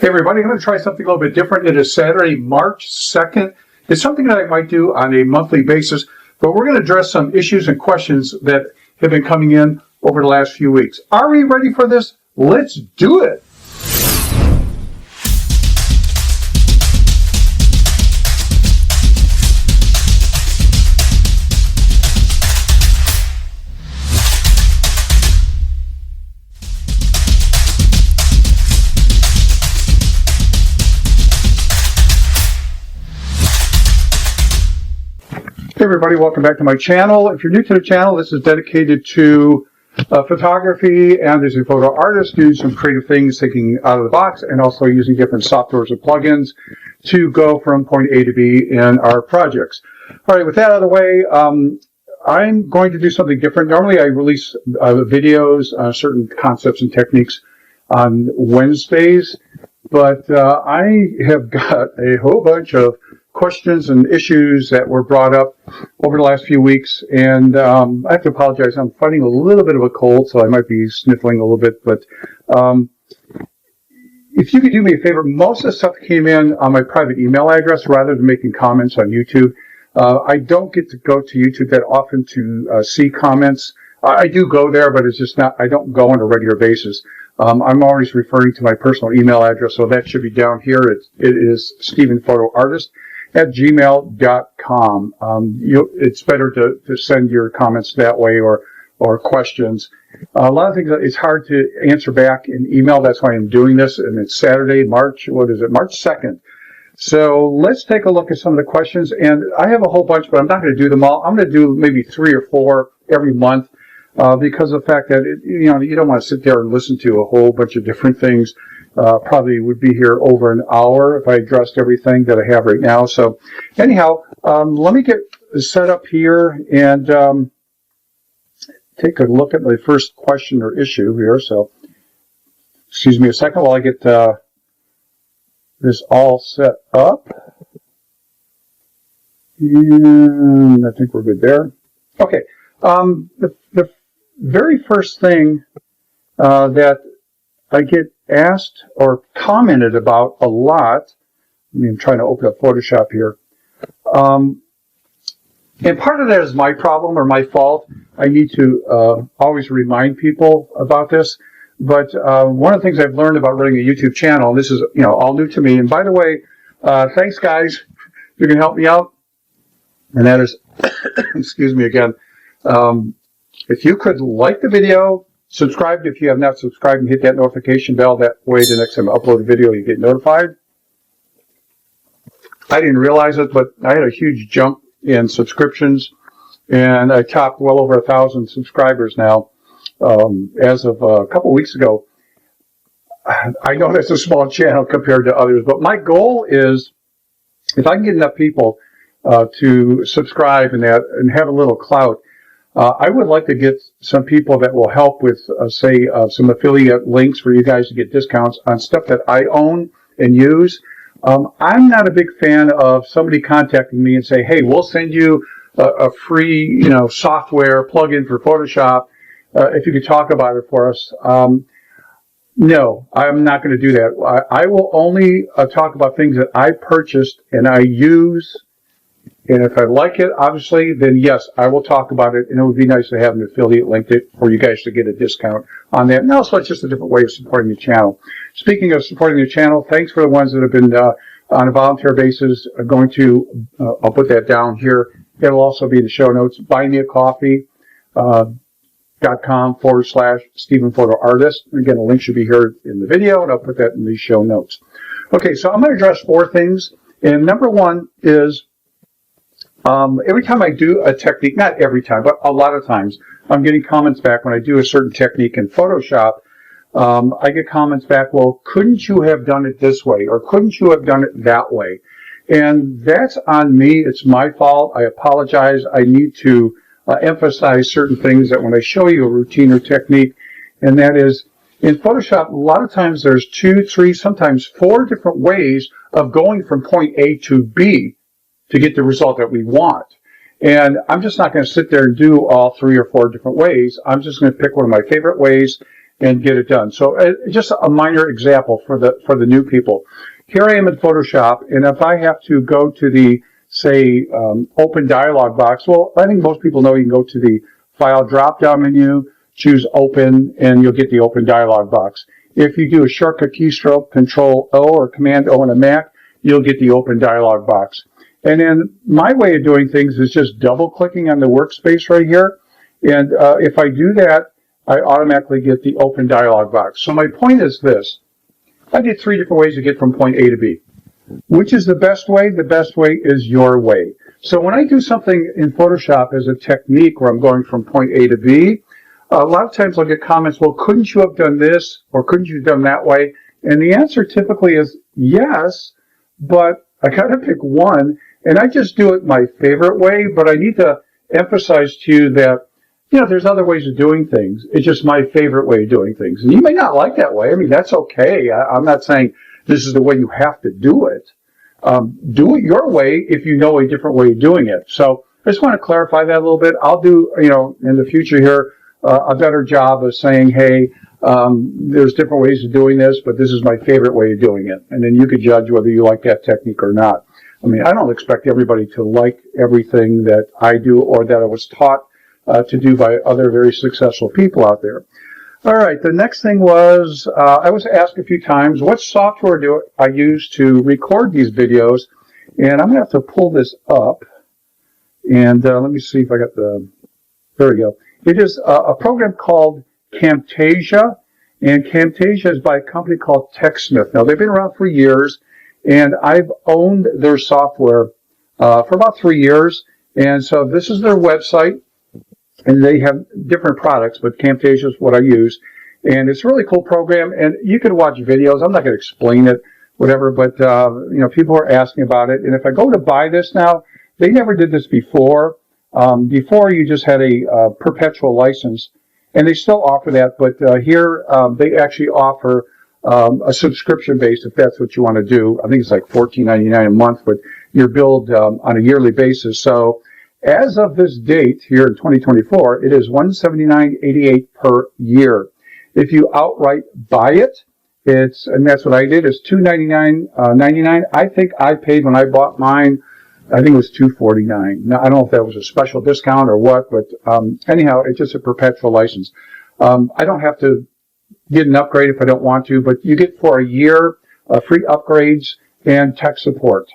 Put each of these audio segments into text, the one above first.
Hey everybody, I'm going to try something a little bit different. It is Saturday, March 2nd. It's something that I might do on a monthly basis, but we're going to address some issues and questions that have been coming in over the last few weeks. Are we ready for this? Let's do it. Hey everybody, welcome back to my channel. If you're new to the channel, this is dedicated to photography and as a photo artist, doing some creative things, thinking out of the box, and also using different softwares and plugins to go from point A to B in our projects. All right, with that out of the way, I'm going to do something different. Normally I release videos on certain concepts and techniques on Wednesdays, but I have got a whole bunch of questions and issues that were brought up over the last few weeks, and I have to apologize. I'm fighting a little bit of a cold, so I might be sniffling a little bit, but if you could do me a favor, most of the stuff came in on my private email address rather than making comments on YouTube. I don't get to go to YouTube that often to see comments. I do go there, but it's just not, I don't go on a regular basis. I'm always referring to my personal email address, so that should be down here. It is StephenPhotoArtist@gmail.com. It's better to send your comments that way or questions. A lot of things, it's hard to answer back in email. That's why I'm doing this, and it's Saturday, March 2nd. So let's take a look at some of the questions, and I have a whole bunch, but I'm not going to do them all. I'm going to do maybe 3 or 4 every month because of the fact that you don't want to sit there and listen to a whole bunch of different things. Probably would be here over an hour if I addressed everything that I have right now. So anyhow, let me get set up here and take a look at my first question or issue here. So excuse me a second while I get this all set up. And I think we're good there. Okay. The very first thing that I get asked or commented about a lot. I'm trying to open up Photoshop here. And part of that is my problem or my fault. I need to always remind people about this. But one of the things I've learned about running a YouTube channel, and this is all new to me. And by the way, thanks guys, you can help me out. And that is, excuse me again, if you could like the video, subscribe if you have not subscribed, and hit that notification bell. That way the next time I upload a video you get notified. I didn't realize it, but I had a huge jump in subscriptions, and I topped well over 1,000 subscribers now as of a couple weeks ago. I know that's a small channel compared to others, but my goal is if I can get enough people to subscribe and have a little clout, I would like to get some people that will help with, say, some affiliate links for you guys to get discounts on stuff that I own and use. I'm not a big fan of somebody contacting me and say, hey, we'll send you a free, software plugin for Photoshop if you could talk about it for us. No, I'm not going to do that. I will only talk about things that I purchased and I use. And if I like it, obviously, then yes, I will talk about it. And it would be nice to have an affiliate link for you guys to get a discount on that. And also, it's just a different way of supporting the channel. Speaking of supporting the channel, thanks for the ones that have been on a volunteer basis. I'm going to, I'll put that down here. It'll also be in the show notes. buymeacoffee.com/StephenPhotoArtist. Again, a link should be here in the video, and I'll put that in the show notes. Okay, so I'm going to address 4 things. And number 1 is, every time I do a technique, not every time, but a lot of times, I'm getting comments back when I do a certain technique in Photoshop. I get comments back, well, couldn't you have done it this way? Or couldn't you have done it that way? And that's on me. It's my fault. I apologize. I need to emphasize certain things that when I show you a routine or technique, and that is, in Photoshop, a lot of times there's 2, 3, sometimes 4 different ways of going from point A to B to get the result that we want. And I'm just not going to sit there and do all 3 or 4 different ways. I'm just going to pick one of my favorite ways and get it done. So just a minor example for the new people. Here I am in Photoshop, and if I have to go to the, say, open dialog box, well, I think most people know you can go to the File drop-down menu, choose Open, and you'll get the open dialog box. If you do a shortcut keystroke, Control-O or Command-O on a Mac, you'll get the open dialog box. And then my way of doing things is just double-clicking on the workspace right here. And if I do that, I automatically get the open dialog box. So my point is this. I did 3 different ways to get from point A to B. Which is the best way? The best way is your way. So when I do something in Photoshop as a technique where I'm going from point A to B, a lot of times I'll get comments, well, couldn't you have done this or couldn't you have done that way? And the answer typically is yes, but I got to pick one, and I just do it my favorite way, but I need to emphasize to you that, you know, there's other ways of doing things. It's just my favorite way of doing things. And you may not like that way. I mean, that's okay. I'm not saying this is the way you have to do it. Do it your way if you know a different way of doing it. So I just want to clarify that a little bit. I'll do, you know, in the future here, a better job of saying, hey, there's different ways of doing this, but this is my favorite way of doing it. And then you could judge whether you like that technique or not. I mean, I don't expect everybody to like everything that I do or that I was taught to do by other very successful people out there. All right, the next thing was, I was asked a few times, what software do I use to record these videos? And I'm going to have to pull this up. And let me see if I got there we go. It is a program called Camtasia, and Camtasia is by a company called TechSmith. Now, they've been around for years, and I've owned their software for about 3 years. And so this is their website. And they have different products, but Camtasia is what I use. And it's a really cool program, and you can watch videos. I'm not going to explain it, whatever, but, you know, people are asking about it. And if I go to buy this now, they never did this before. Before, you just had a perpetual license, and they still offer that, but here they actually offer a subscription base if that's what you want to do. I think it's like $14.99 a month, but you're billed on a yearly basis. So as of this date here in 2024, it is $179.88 per year. If you outright buy it, and that's what I did, it's $299.99. I think I paid when I bought mine, I think it was $249. Now, I don't know if that was a special discount or what, but anyhow, it's just a perpetual license. I don't have to get an upgrade if I don't want to, but you get for a year free upgrades and tech support.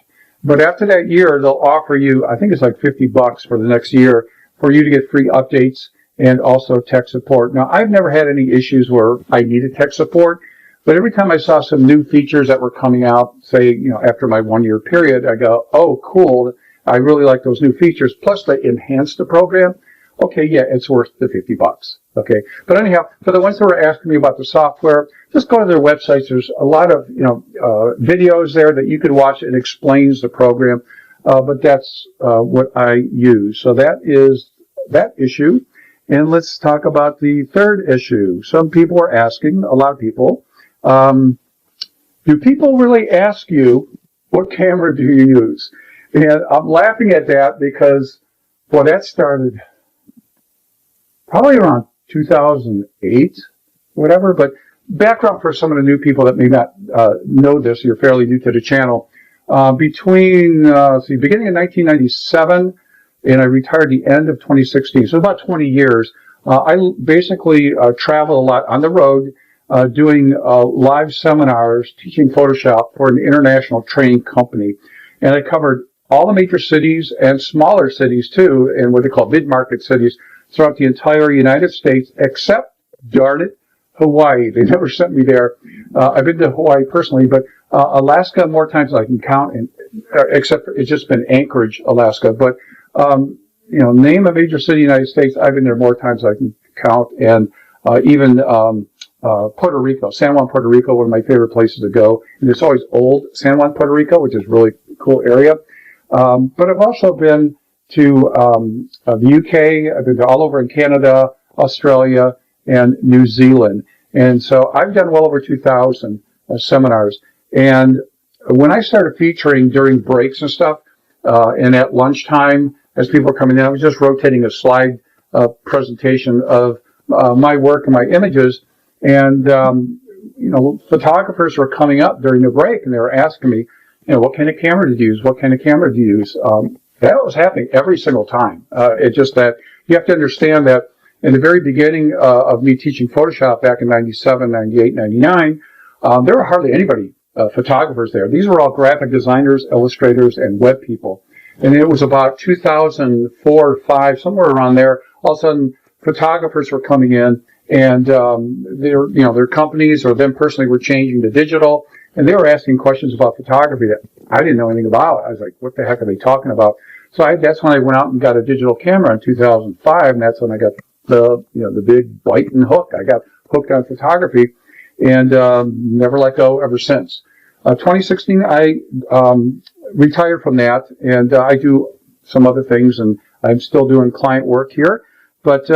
But after that year, they'll offer you, I think it's like $50 for the next year for you to get free updates and also tech support. Now, I've never had any issues where I needed tech support, but every time I saw some new features that were coming out, say, you know, after my 1 year period, I go, oh, cool. I really like those new features. Plus, they enhance the program. Okay, yeah, it's worth the $50. Okay, but anyhow, for the ones that were asking me about the software, just go to their websites. There's a lot of, you know, videos there that you could watch. It explains the program, but that's what I use. So that is that issue. And let's talk about the third issue. Some people are asking, a lot of people, do people really ask you, what camera do you use? And I'm laughing at that because, well, that started probably around 2008, whatever. But background for some of the new people that may not know this, you're fairly new to the channel. Beginning of 1997, and I retired the end of 2016, so about 20 years. I basically travel a lot on the road, doing live seminars, teaching Photoshop for an international training company. And I covered all the major cities and smaller cities too, and what they call mid-market cities throughout the entire United States, except, darn it, Hawaii. They never sent me there. I've been to Hawaii personally, but Alaska more times than I can count, and, except for, it's just been Anchorage, Alaska. But, you know, name a major city in the United States, I've been there more times than I can count, and even Puerto Rico, San Juan, Puerto Rico, one of my favorite places to go. And it's always old San Juan, Puerto Rico, which is a really cool area. But I've also been to the UK. I've been to all over in Canada, Australia, and New Zealand. And so I've done well over 2,000 seminars. And when I started featuring during breaks and stuff, and at lunchtime, as people were coming in, I was just rotating a slide presentation of my work and my images. And, photographers were coming up during the break and they were asking me, what kind of camera did you use? What kind of camera do you use? That was happening every single time. It's just that you have to understand that in the very beginning of me teaching Photoshop back in 97, 98, 99, there were hardly anybody, photographers there. These were all graphic designers, illustrators, and web people. And it was about 2004 or 5, somewhere around there, all of a sudden photographers were coming in and their companies or them personally were changing to digital, and they were asking questions about photography that I didn't know anything about. I was like, what the heck are they talking about? So that's when I went out and got a digital camera in 2005, and that's when I got the big bite and hook. I got hooked on photography and never let go ever since. 2016, I retired from that, and I do some other things, and I'm still doing client work here, but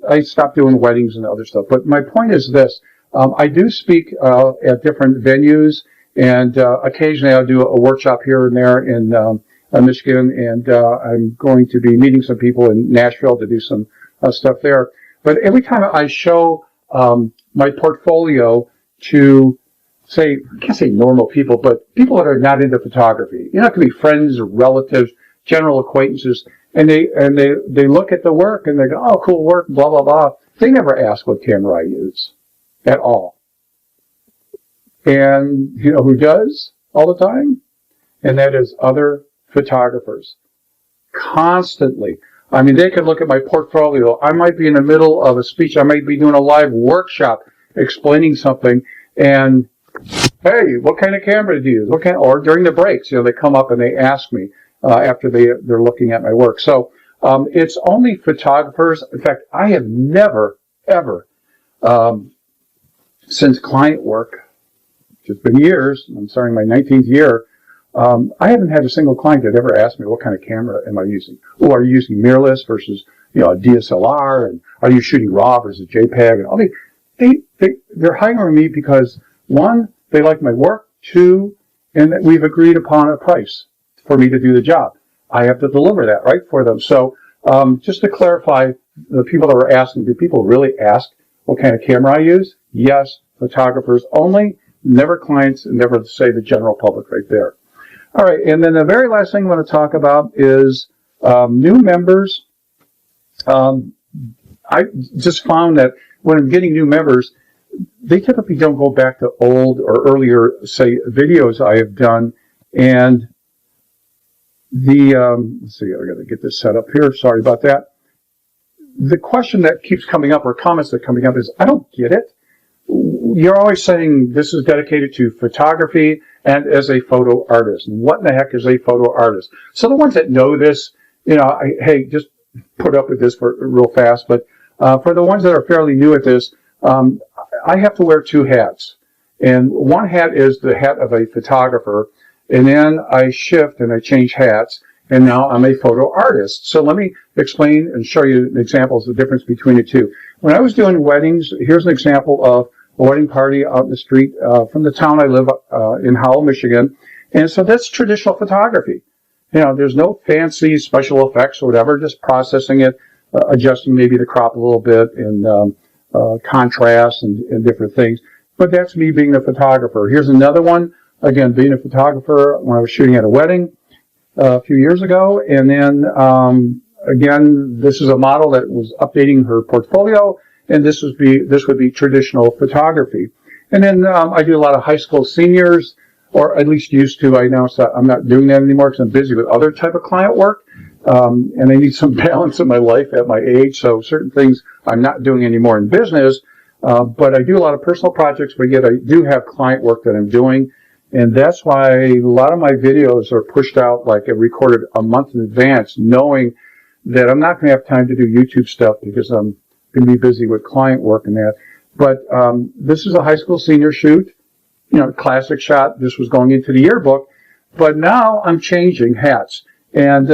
I stopped doing weddings and other stuff. But my point is this. I do speak at different venues, and occasionally I'll do a workshop here and there in Michigan, and I'm going to be meeting some people in Nashville to do some stuff there. But every time I show my portfolio to, say, I can't say normal people, but people that are not into photography, it could be friends or relatives, general acquaintances, and they look at the work and they go, oh, cool work, blah, blah, blah. They never ask what camera I use at all. And you know who does all the time? And that is other photographers. Constantly. I mean, they could look at my portfolio. I might be in the middle of a speech. I might be doing a live workshop explaining something. And, hey, what kind of camera do you use? Or during the breaks, they come up and they ask me after they're looking at my work. So it's only photographers. In fact, I have never, ever, since client work, which has been years, I'm starting my 19th year, I haven't had a single client that ever asked me, what kind of camera am I using? Oh, are you using mirrorless versus, a DSLR? And are you shooting RAW versus JPEG? And all they're hiring me because, one, they like my work. Two, and that we've agreed upon a price for me to do the job. I have to deliver that, right, for them. So, just to clarify, the people that were asking, do people really ask what kind of camera I use? Yes, photographers only, never clients, and never say the general public right there. All right, and then the very last thing I want to talk about is new members. I just found that when I'm getting new members, they typically don't go back to old or earlier, say, videos I have done. And let's see, I got to get this set up here. Sorry about that. The question that keeps coming up, or comments that are coming up, is, I don't get it. You're always saying this is dedicated to photography and as a photo artist. What in the heck is a photo artist? So the ones that know this, hey, just put up with this for real fast. But for the ones that are fairly new at this, I have to wear two hats. And one hat is the hat of a photographer. And then I shift and I change hats. And now I'm a photo artist. So let me explain and show you examples of the difference between the two. When I was doing weddings, here's an example of a wedding party out in the street from the town I live in Howell, Michigan. And so that's traditional photography. There's no fancy special effects or whatever, just processing it, adjusting maybe the crop a little bit and contrast and different things. But that's me being a photographer. Here's another one, again, being a photographer when I was shooting at a wedding a few years ago. And then, again, this is a model that was updating her portfolio. And this would be traditional photography. And then I do a lot of high school seniors, or at least used to. I announced that I'm not doing that anymore because I'm busy with other type of client work. And I need some balance in my life at my age. So certain things I'm not doing anymore in business. But I do a lot of personal projects, but yet I do have client work that I'm doing. And that's why a lot of my videos are pushed out, like I recorded a month in advance, knowing that I'm not going to have time to do YouTube stuff because I'm going to be busy with client work and that. But this is a high school senior shoot, classic shot. This was going into the yearbook. But now I'm changing hats. And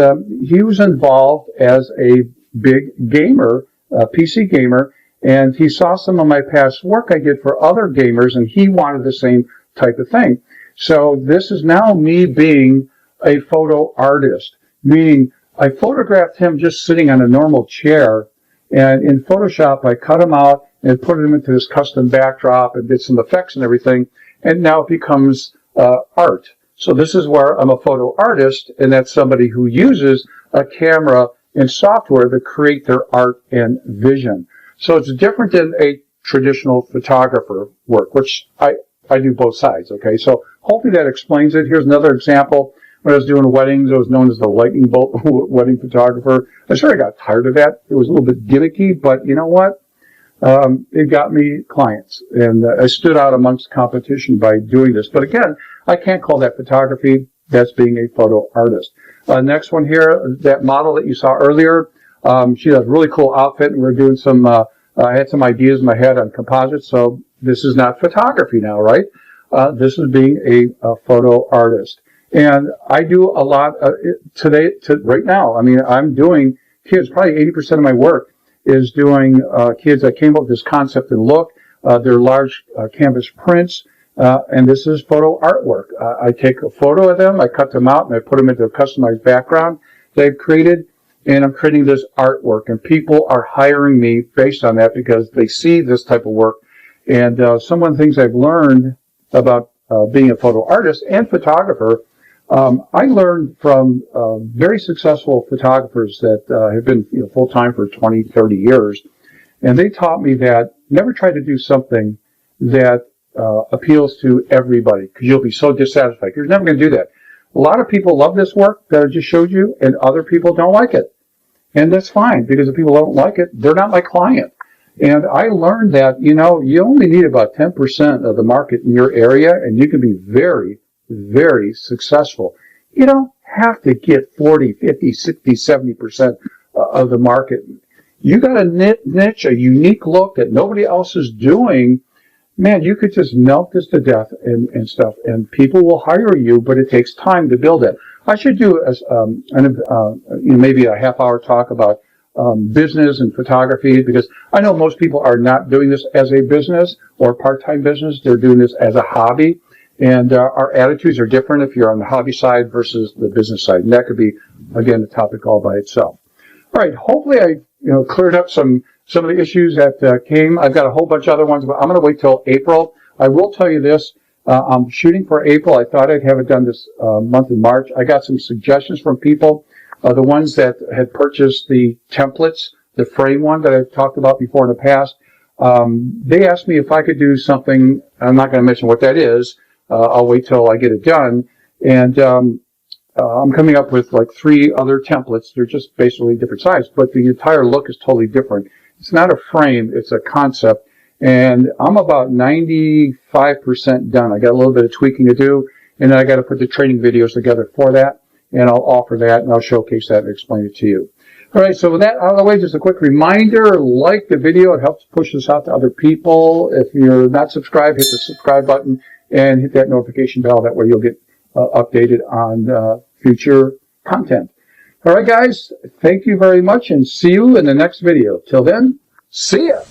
he was involved as a big gamer, PC gamer, and he saw some of my past work I did for other gamers, and he wanted the same type of thing. So this is now me being a photo artist, meaning I photographed him just sitting on a normal chair. And in Photoshop, I cut him out and put them into this custom backdrop and did some effects and everything. And now it becomes art. So this is where I'm a photo artist, and that's somebody who uses a camera and software to create their art and vision. So it's different than a traditional photographer work, which I do both sides, okay? So hopefully that explains it. Here's another example. When I was doing weddings, I was known as the lightning bolt wedding photographer. I sort of got tired of that. It was a little bit gimmicky, but you know what? It got me clients, and I stood out amongst competition by doing this. But again, I can't call that photography. That's being a photo artist. Next one here, that model that you saw earlier, she has a really cool outfit, and we're doing some, I had some ideas in my head on composites, so this is not photography now, right? This is being a photo artist. And I do a lot right now. I mean, I'm doing kids, probably 80% of my work is doing kids. I came up with this concept and look. They're large canvas prints, and this is photo artwork. I take a photo of them, I cut them out, and I put them into a customized background that I've created, and I'm creating this artwork. And people are hiring me based on that because they see this type of work. And some of the things I've learned about being a photo artist and photographer, I learned from very successful photographers that have been full-time for 20, 30 years. And they taught me that never try to do something that appeals to everybody, because you'll be so dissatisfied. You're never going to do that. A lot of people love this work that I just showed you, and other people don't like it. And that's fine, because if people don't like it, they're not my client. And I learned that, you only need about 10% of the market in your area, and you can be very, very successful. You don't have to get 40, 50, 60, 70% of the market. You got a niche, a unique look that nobody else is doing. Man, you could just milk this to death and stuff, and people will hire you, but it takes time to build it. I should do maybe a half-hour talk about business and photography, because I know most people are not doing this as a business or part-time business. They're doing this as a hobby, and our attitudes are different if you're on the hobby side versus the business side, and that could be, again, a topic all by itself. All right, hopefully I cleared up some of the issues that came. I've got a whole bunch of other ones, but I'm going to wait till April. I will tell you this. I'm shooting for April. I thought I'd have it done this month in March. I got some suggestions from people. The ones that had purchased the templates, the frame one that I've talked about before in the past, they asked me if I could do something. I'm not going to mention what that is. I'll wait till I get it done. And I'm coming up with like 3 other templates. They're just basically different size, but the entire look is totally different. It's not a frame, it's a concept. And I'm about 95% done. I got a little bit of tweaking to do, and then I got to put the training videos together for that, and I'll offer that, and I'll showcase that and explain it to you. All right, so with that out of the way, just a quick reminder, like the video. It helps push this out to other people. If you're not subscribed, hit the subscribe button and hit that notification bell. That way you'll get updated on future content. All right, guys, thank you very much, and see you in the next video. Till then, see ya.